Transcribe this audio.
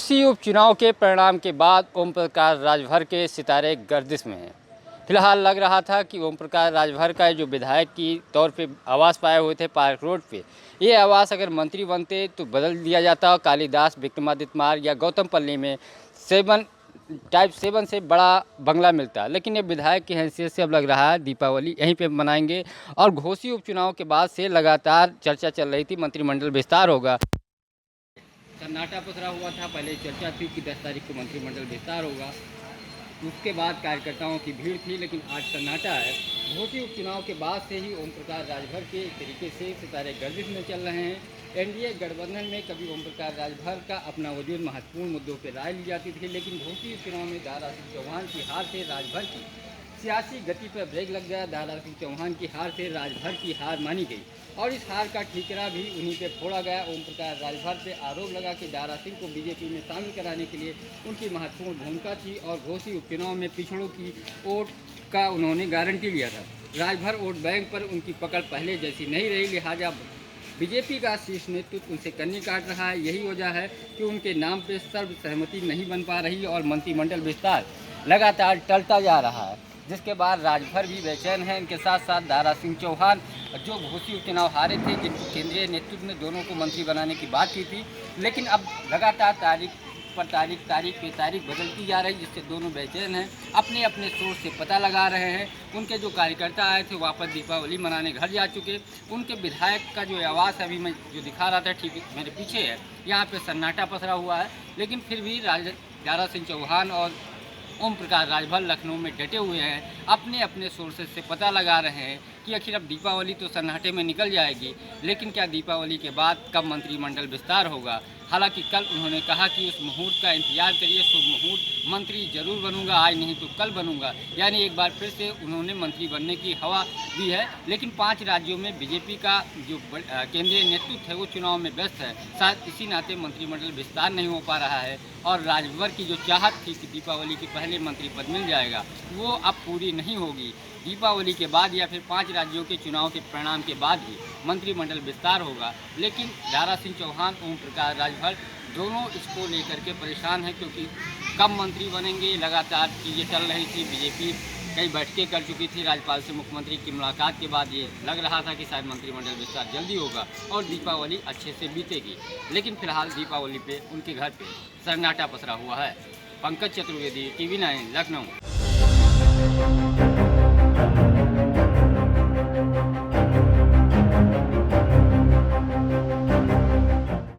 घोसी उपचुनाव के परिणाम के बाद ओम प्रकाश राजभर के सितारे गर्दिश में हैं। फिलहाल लग रहा था कि ओम प्रकाश राजभर का जो विधायक की तौर पे आवास पाए हुए थे पार्क रोड पे, ये आवास अगर मंत्री बनते तो बदल दिया जाता और कालिदास विक्रमादित्य मार्ग या गौतमपल्ली में 7 से बड़ा बंगला मिलता। लेकिन ये विधायक की हैसियत से अब लग रहा है दीपावली यहीं पे मनाएंगे। और घोसी उपचुनाव के बाद से लगातार चर्चा चल रही थी मंत्रिमंडल विस्तार होगा, सन्नाटा पसरा हुआ था। पहले चर्चा थी कि 10 तारीख को मंत्रिमंडल विस्तार होगा, उसके बाद कार्यकर्ताओं की भीड़ थी, लेकिन आज सन्नाटा है। घोसी उपचुनाव के बाद से ही ओम प्रकाश राजभर के एक तरीके से सितारे गर्दिश में चल रहे हैं। एनडीए गठबंधन में कभी ओम प्रकाश राजभर का अपना वजूद महत्वपूर्ण मुद्दों पर राय ली जाती थी, लेकिन घोसी उपचुनाव में दारा सिंह चौहान की हार से राजभर की सियासी गति पर ब्रेक लग गया। दारा सिंह चौहान की हार से राजभर की हार मानी गई और इस हार का ठीकरा भी उन्हीं पे फोड़ा गया। ओम प्रकाश राजभर पे आरोप लगा कि दारा सिंह को बीजेपी में शामिल कराने के लिए उनकी महत्वपूर्ण भूमिका थी और घोसी उपचुनाव में पिछड़ों की वोट का उन्होंने गारंटी लिया था। राजभर वोट बैंक पर उनकी पकड़ पहले जैसी नहीं रही, लिहाजा बीजेपी का शीर्ष नेतृत्व उनसे कन्नी काट रहा है। यही वजह है कि उनके नाम पर सर्वसहमति नहीं बन पा रही और मंत्रिमंडल विस्तार लगातार टलता जा रहा है, जिसके बाद राजभर भी बेचैन है। इनके साथ साथ दारा सिंह चौहान जो घोसी उपचुनाव हारे थे, जिनकी केंद्रीय नेतृत्व ने दोनों को मंत्री बनाने की बात की थी, लेकिन अब लगातार तारीख पे तारीख बदलती जा रही, जिससे दोनों बेचैन हैं। अपने अपने सोर्स से पता लगा रहे हैं। उनके जो कार्यकर्ता आए थे वापस दीपावली मनाने घर जा चुके। उनके विधायक का जो आवास अभी मैं जो दिखा रहा था ठीक मेरे पीछे है, यहाँ पे सन्नाटा पसरा हुआ है, लेकिन फिर भी दारा सिंह चौहान और ओम प्रकाश राजभर लखनऊ में डटे हुए हैं। अपने अपने सोर्सेज से पता लगा रहे हैं कि आखिर अब दीपावली तो सन्नाटे में निकल जाएगी, लेकिन क्या दीपावली के बाद कब मंत्रिमंडल विस्तार होगा। हालांकि कल उन्होंने कहा कि उस मुहूर्त का इंतजार करिए, शुभ मुहूर्त, मंत्री जरूर बनूंगा, आज नहीं तो कल बनूंगा। यानी एक बार फिर से उन्होंने मंत्री बनने की हवा दी है। लेकिन 5 राज्यों में बीजेपी का जो केंद्रीय नेतृत्व है वो चुनाव में व्यस्त है, शायद इसी नाते मंत्रिमंडल विस्तार नहीं हो पा रहा है। और राजभर की जो चाहत थी कि दीपावली के पहले मंत्री पद मिल जाएगा, वो अब पूरी नहीं होगी। दीपावली के बाद या फिर 5 राज्यों के चुनाव के परिणाम के बाद ही मंत्रिमंडल विस्तार होगा। लेकिन दारा सिंह चौहान, ओम प्रकाश राजभर दोनों इसको लेकर के परेशान हैं, क्योंकि कब मंत्री बनेंगे, लगातार चीज़ें चल रही थी। बीजेपी कई बैठकें कर चुकी थी। राज्यपाल से मुख्यमंत्री की मुलाकात के बाद ये लग रहा था कि शायद मंत्रिमंडल विस्तार जल्दी होगा और दीपावली अच्छे से बीतेगी। लेकिन फिलहाल दीपावली पे उनके घर पे सन्नाटा पसरा हुआ है। पंकज चतुर्वेदी, TV9 लखनऊ।